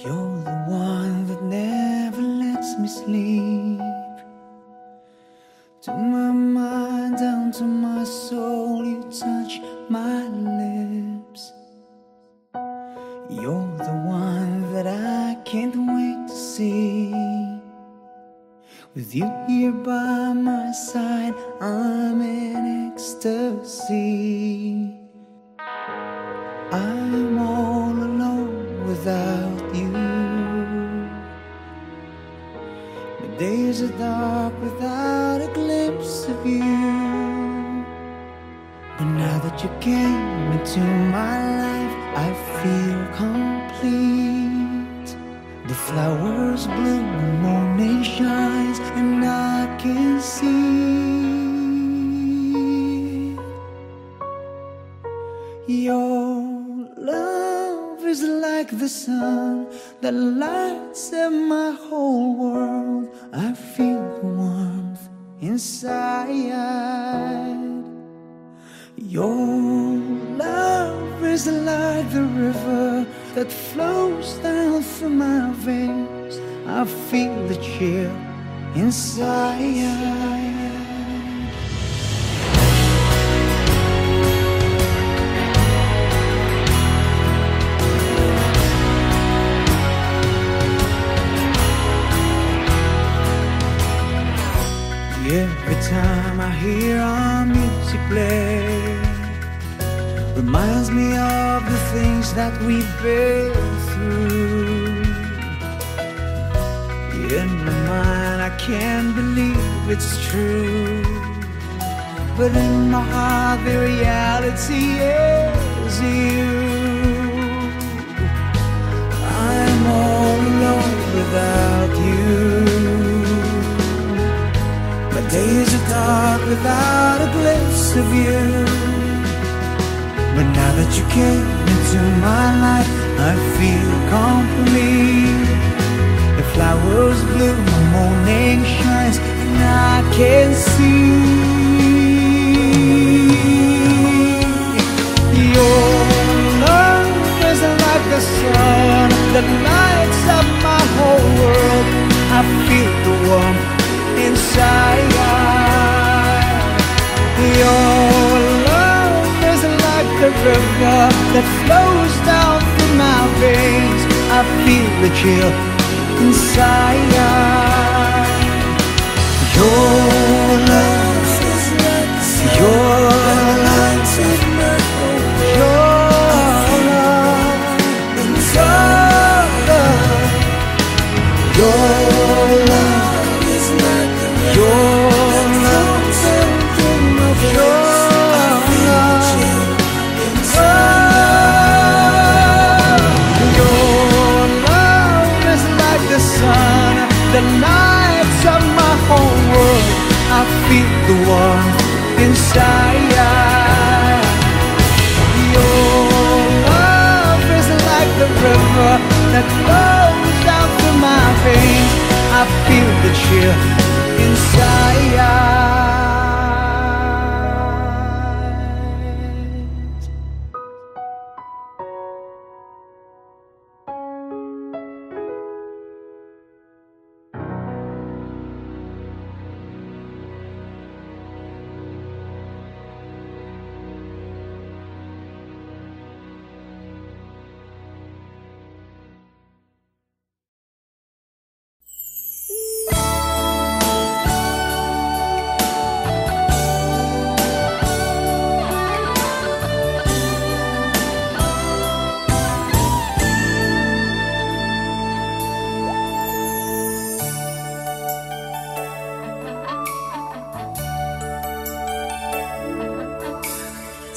You're the one that never lets me sleep. To my mind, down to my soul, you touch my lips. You're the one that I can't wait to see. With you here by my side, I'm in ecstasy. I'm all alone without you. The days are dark without a glimpse of you. But now that you came into my life, I feel complete. The flowers bloom, the morning shines, and I can see your love is like the sun that lights up my whole world. I feel the warmth inside. Your love is like the river that flows down through my veins. I feel the chill inside. Every time I hear our music play, reminds me of the things that we've been through. In my mind I can't believe it's true, but in my heart the reality is you. I'm all alone without you. My days are dark without a glimpse of you. But now that you came into my life, I feel complete. The flowers bloom, the morning shines, and I can see your love is like the sun that lights up my whole world. I feel the warmth inside. Your love is like the river that flows down through my veins. I feel the chill inside. Your love is like the sun. Your love is like your love inside. Your love is like the river. Your the lights of my whole world. I feel the warmth inside. Your love is like the river that flows down through my veins. I feel the chill inside.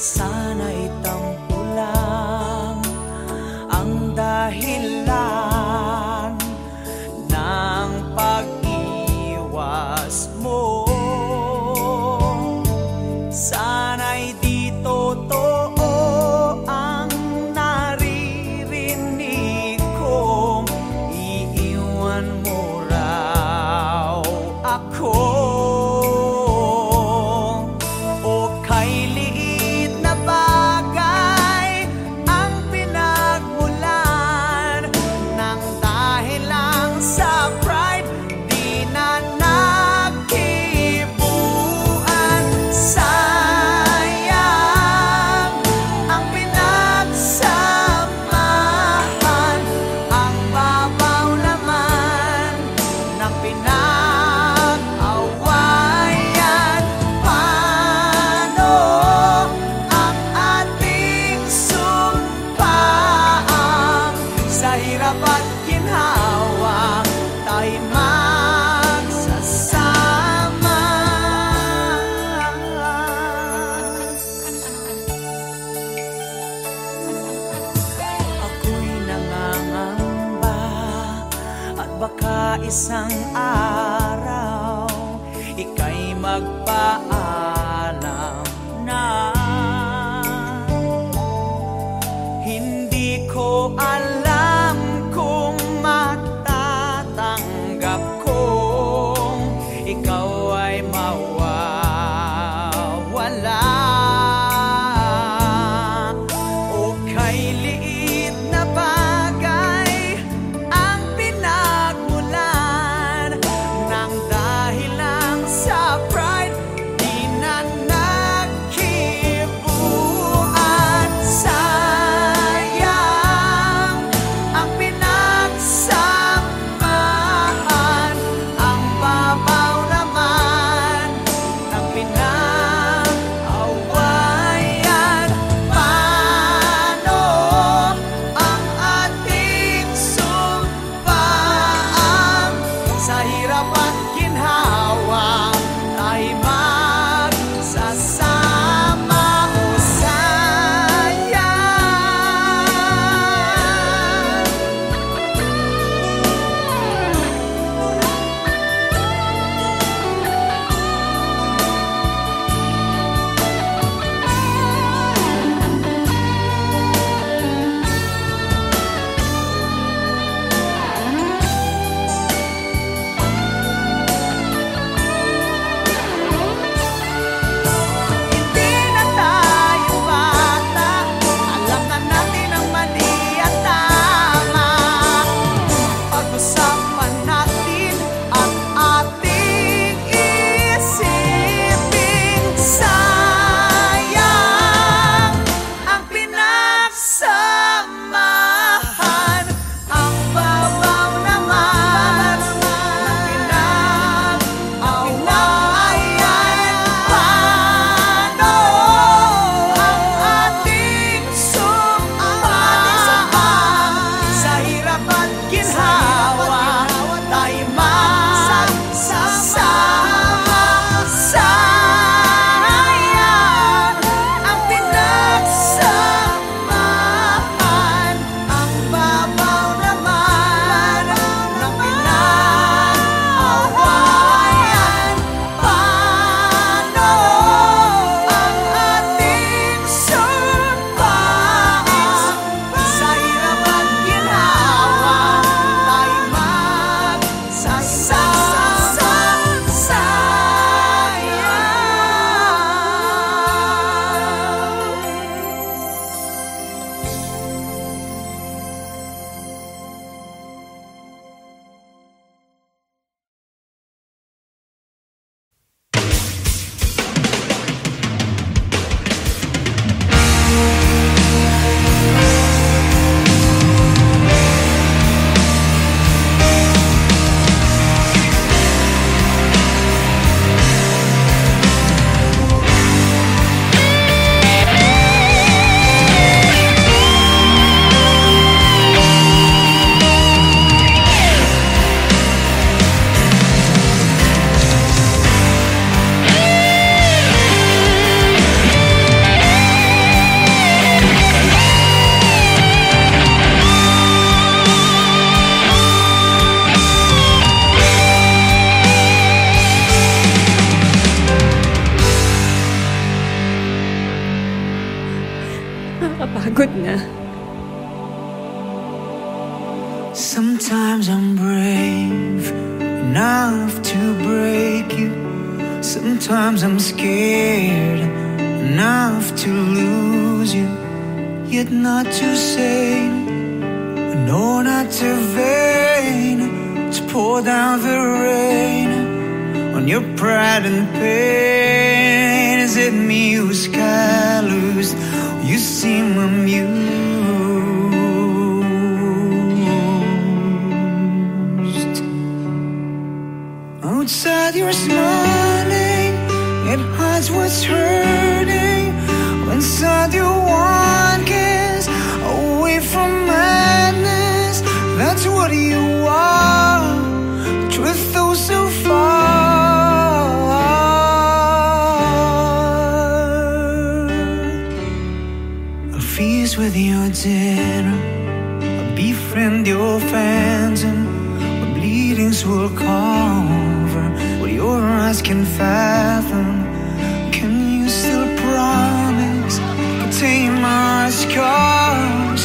Sana'y tampo lang ang dahilan ng pag-iwas mo. Sana'y di totoo ang naririnig kong iiwan mo raw ako. isang araw ika'y magpaalam na. Hindi ko alam kung matatanggap kong ikaw ay mawawala. O kay liit na bagay ang pinagmulan ng dahil lang sa pride di na nagkibuan. Sayang ang pinagsamahan, ang babaw naman ng pinag-awayan. Paano ang ating sumpaan sa hirap at ginhawa tayo magsasama? O sayang. Hindi na tayo bata, alam na natin ang mali at tama. Pag-usapan natin at ating isipin. Sayang ang pinagsamahan, ang babaw naman ng pinag-awayan. Paano ang ating sumpaan sa hirap at ginhawa tayo magsasama? Sayang ang pinagsamahan, ang babaw naman ng pinag-awayan. Paano ang ating sumpaan sa hirap at ginhawa tayo magsasama? Nakakapagod na. Sometimes I'm brave enough to break you. Sometimes I'm scared enough to lose you. Yet not too sane, no, not too vain to pour down the rain on your pride and pain. Is it me who's callous? You seem amused. Outside you're smiling, it hides what's hurting. Inside you want kiss, away from madness. That's what you are. Truth though so far. A feast with your dinner, a befriend your phantom, a bleeding things will cover what your eyes can fathom. Can you still promise contain my scars?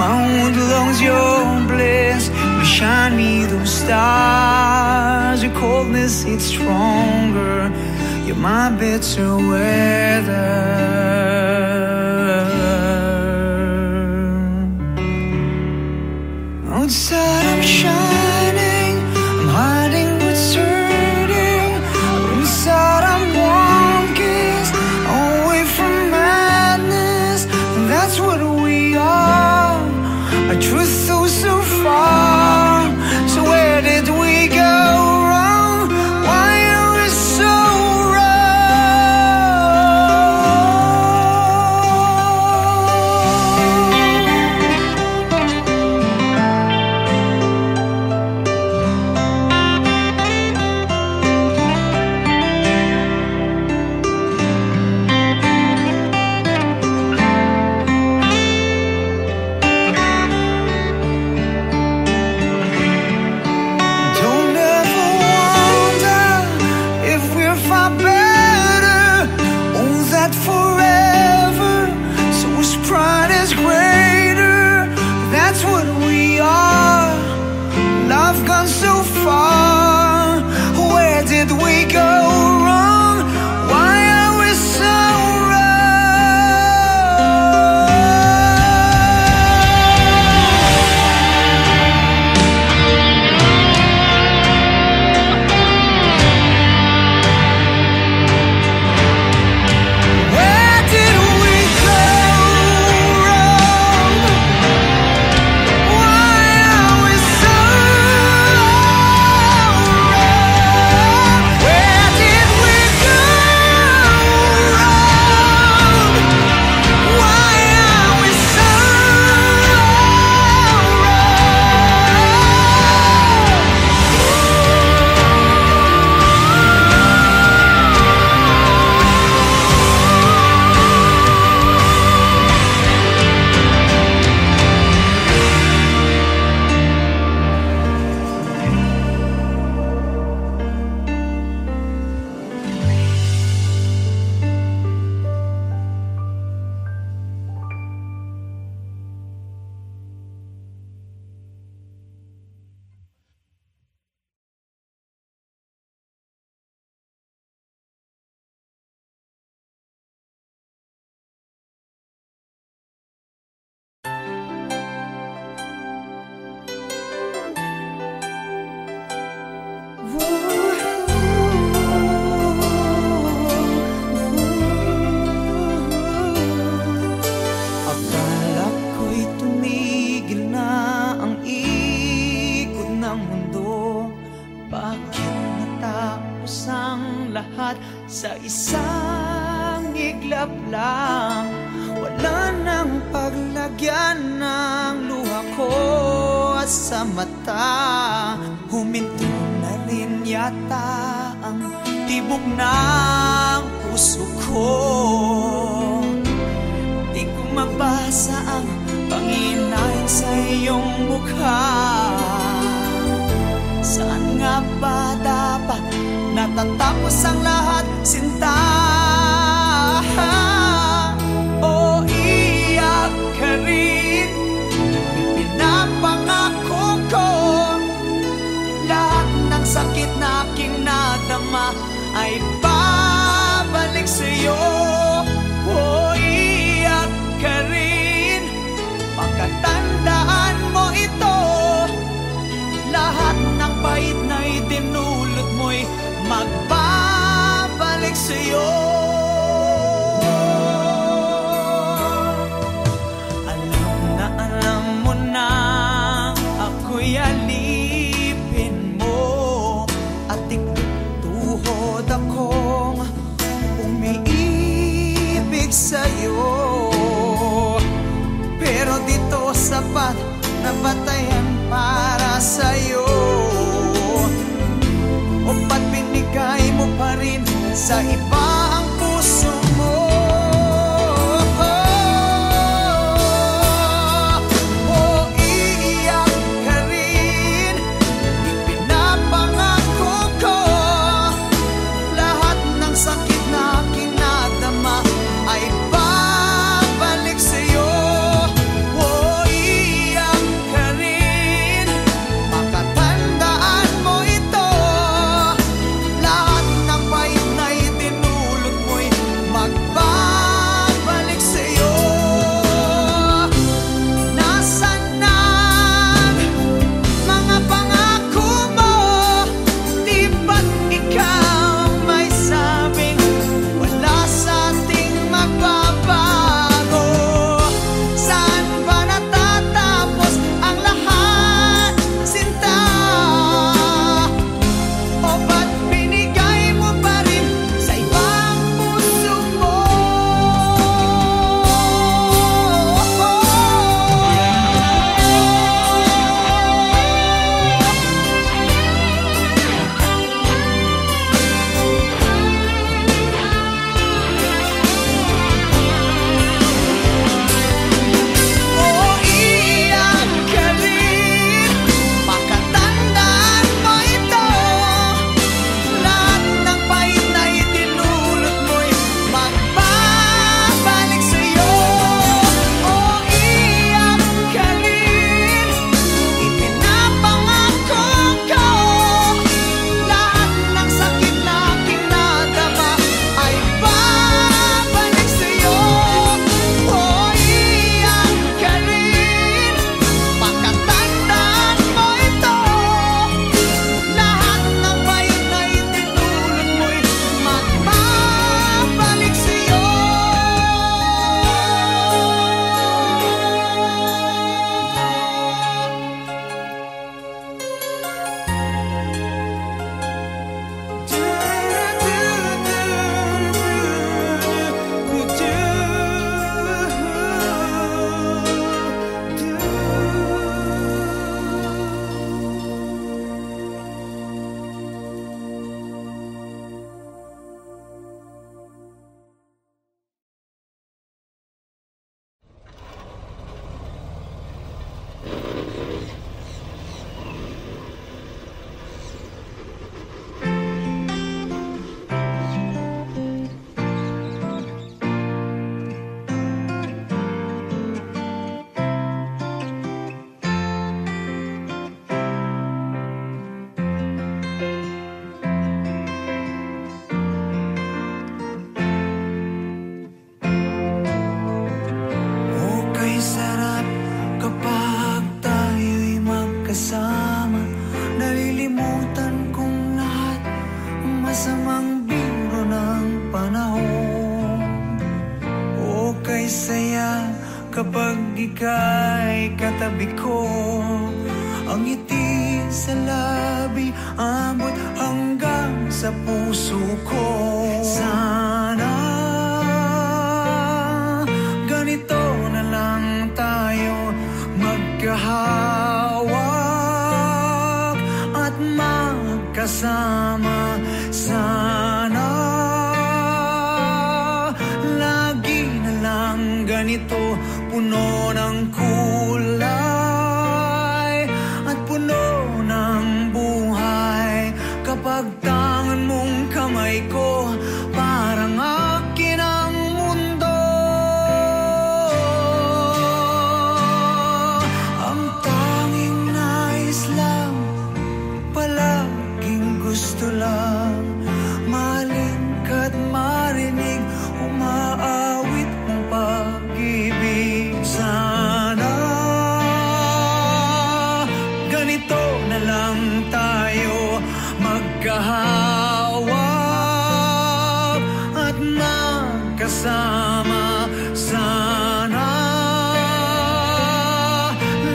My wound belongs your bliss. You shine me those stars. Your coldness, it's stronger. You're my bitter weather. Outside I'm shining, I'm hiding what's hurting. Inside I'm one kiss away from madness. And that's what we are. Our truth goes so far. So where did we go wrong? Why are we so so far? Where did we go wrong? Why are we so Where did we go wrong? Why are we so sa isang iglap lang? Wala nang paglagyan ng luha ko sa mata. Huminto na rin yata ang tibok ng puso ko. Di ko mabasa ang panghinay sa iyong mukha. Saan nga ba dapat natatapos ang lahat, sinta? O iyak ka rin? Pinapangako ko lahat ng sakit na aking nadama ay babalik sa'yo. O iyak ka rin? Pagkatandaan mo ito, lahat ng pait na idinulot mo'y magbabalik sa'yo. Alam mo na ako'y alipin mo, at itutuhod akong umiibig sa'yo. Pero dito sapat na batayan para sa'yo. O ba't binigay mo pa rin sa iba ang puso mo? O iiyak ka rin? ika'y katabi ko. Ang ngiti sa labi, abot hanggang sa puso ko. Sana ganito na lang tayo, magkahawak at magkasama. Sana lagi na lang ganito, puno ng kulay at puno ng buhay. Kapag tangan mong kamay ko, parang akin ang mundo. Ang tanging nais lang, palaging gusto lang, mahalin ka't marinig, umaawit ng pag-ibig. Sana ganito na lang tayo, magkahawak at magkasama. Sana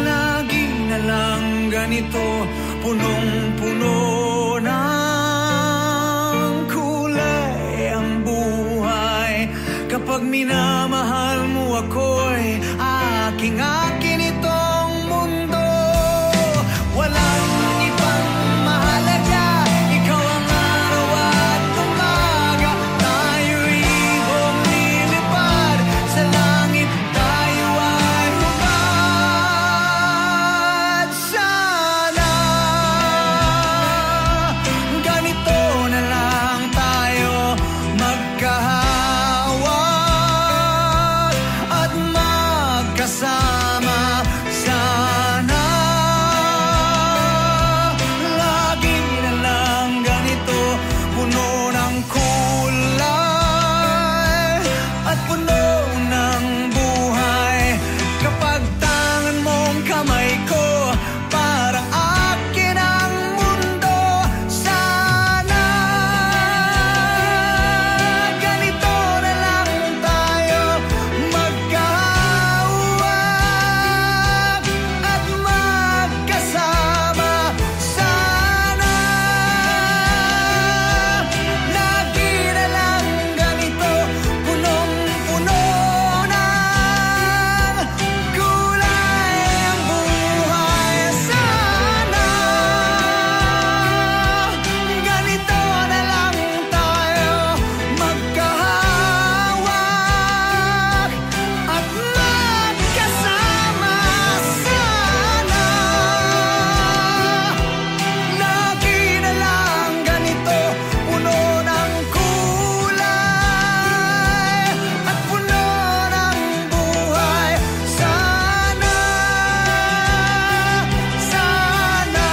lagi na lang ganito, punong-puno ng kulay ang buhay. Kapag minamahal mo ako'y aking-akin itong mundo. Walang ibang mahalaga, ikaw ang araw at umaga. Tayo'y ibong lilipad, sa langit tayo ay hubad. Sana ganito na lang tayo, magkahawak at magkasama. Sana lagi na lang ganito, puno ng kulay at puno ng buhay. Kapag tangan mong kamay ko, parang akin ang mundo. Sana ganito na lang tayo, magkahawak at magkasama. Sana lagi na lang ganito, punong-puno ng kulay ang buhay. Sana ganito na lang tayo, magkahawak at magkasama. Sana lagi na lang ganito, puno ng kulay at puno ng buhay. Sana, sana,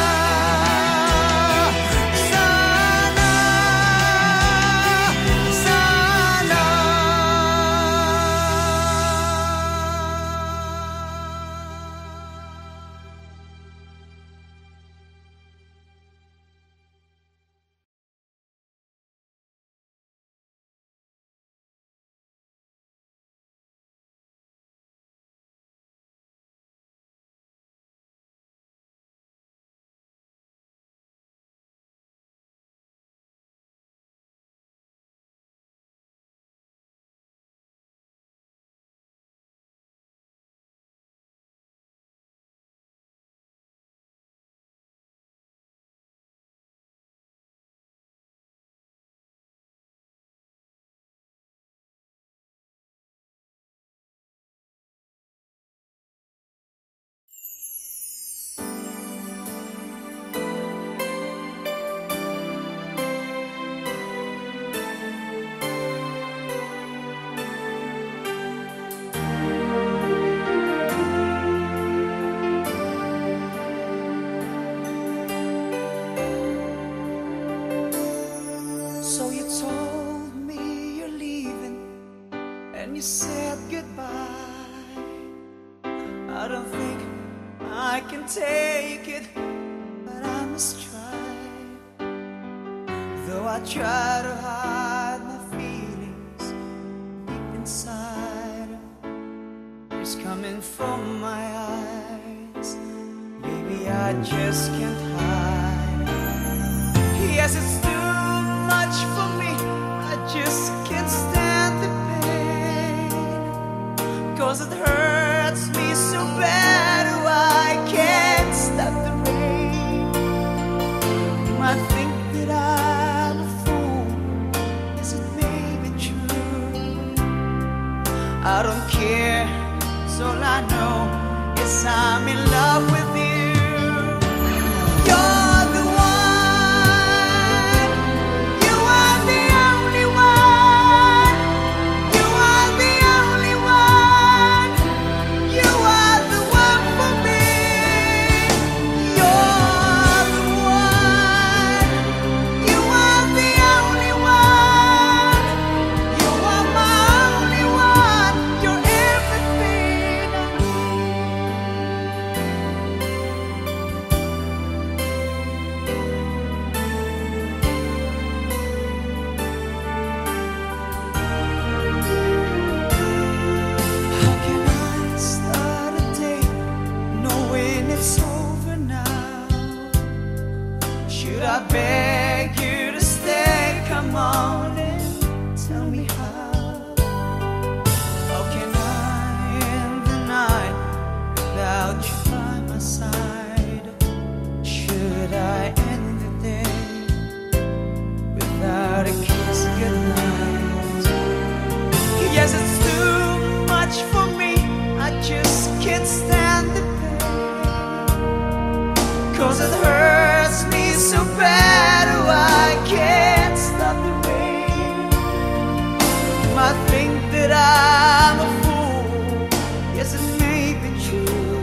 sana, so you told me you're leaving and you said goodbye. I don't think I can take it, but I must try. Though I try to hide my feelings deep inside, there's coming from my eyes. Baby, I just can't hide. Yes, it's too much for me. I just can't stand the pain, 'cause it hurts me so bad. Oh, I can't stop the rain. You might think that I'm a fool. Yes, it may be true. I don't care, 'cause all I know is I'm in love with you. You're the one. You are the only one. You are the only one. You are the one for me. You're the one. You are the only one. You are my only one. You're everything I How can I start a day knowing it's over now? Should I beg you to stay? Come on and tell me how. How can I end the night without you by my side? Should I end the day without a kiss goodnight? Yes, it's too much for me. I just can't stand the pain, 'cause it hurts me so bad. Oh, I can't stop the rain. You might think that I'm a fool. Yes, it may be true.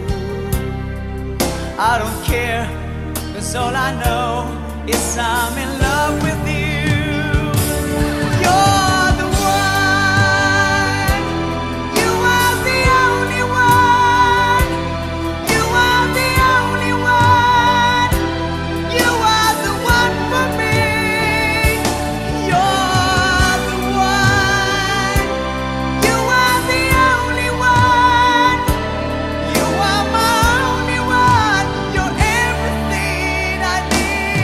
I don't care, 'cause all I know is I'm in love with you. You're the one. You are the only one. You are the only one. You are the one for me. You're the one. You are the only one. You are my only one. You're everything I need.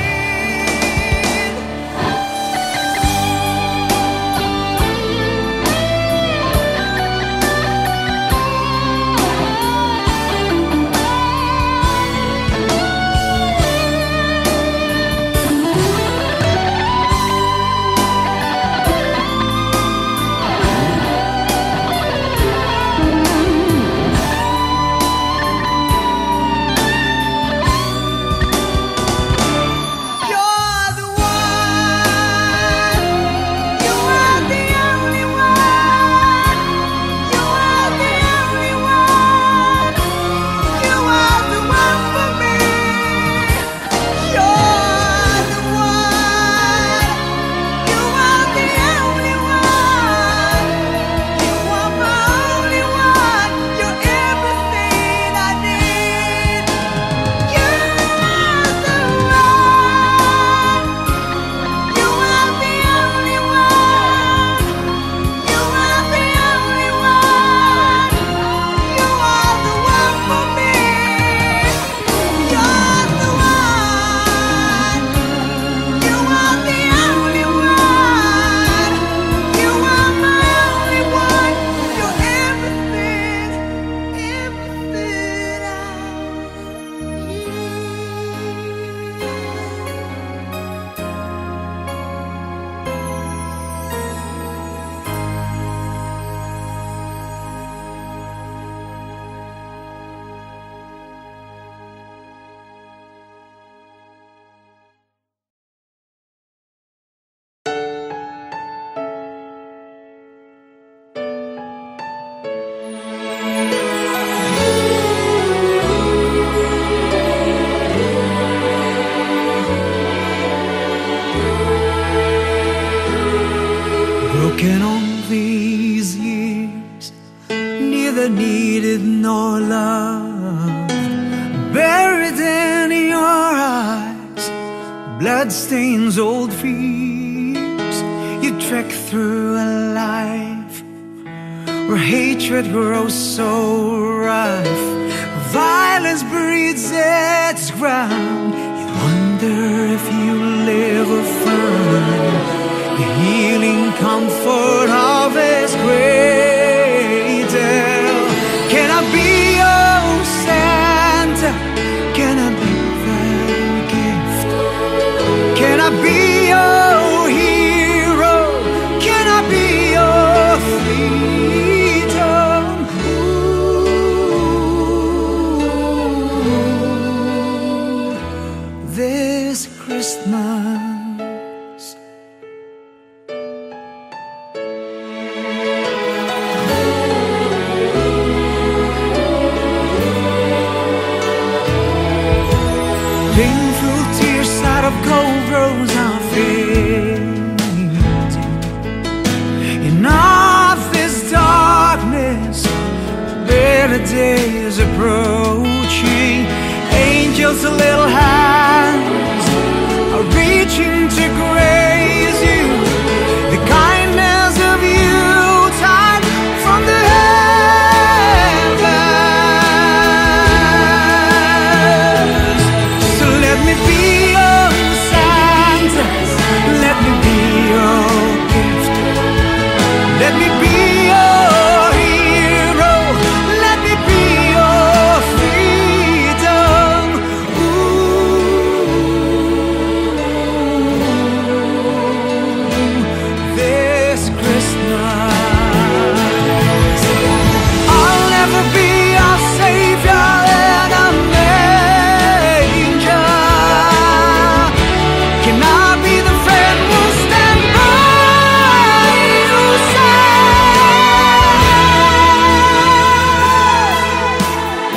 You're the one. You are the only one. You are the only one. You are the one for me. You're the one. You are the only one. You are my only one. You're everything I need. You're the one. You are the only one. You are the only one. You are the one for me. You're the one. You are the only one. You are my only one. You're everything, everything I broken all these years, neither needed nor loved, buried in your eyes, blood stains old fears. You trek through a life where hatred grows so rife, violence breeds its ground. You wonder if you'll ever find the healing comfort of His cradle. Can I be your Santa? Can I be that gift? Can I be your hero? Can I be your freedom? Ooh, this Christmas. Painful tears out of cold rose are fading. In all this darkness, better days approaching. Angels' little hands are reaching to grace you. The kindness of you tide from the heavens. So let me be your Santa, let me be your gift, let me be your hero, let me be your freedom. Ooh, this Christmas I'll never be a savior in a manger. Can I be the friend who'll stand by your side?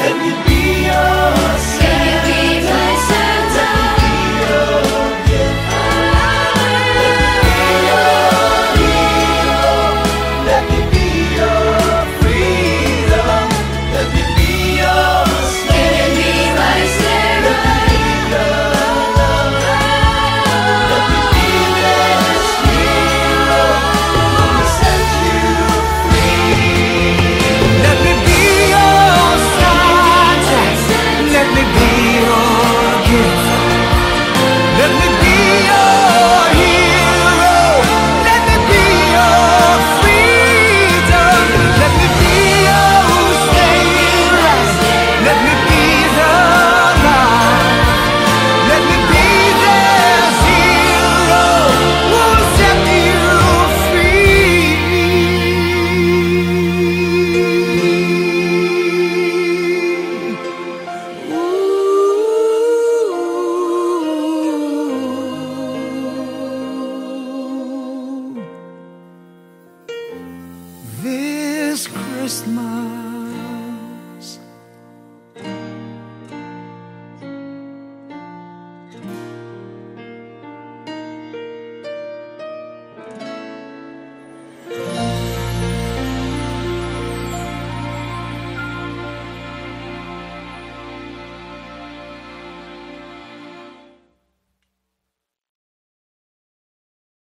Let me be your Santa. Let me be my Santa. Let me be your freedom. Let me be your slave. Let me be my Sarah. Let me be this hero who set you free. Let me be your Santa. Let me be your gift. Let me be your hero. Let me be your freedom. Let me be your savior. Let me be the light. Let me be this hero who will set you free. This Christmas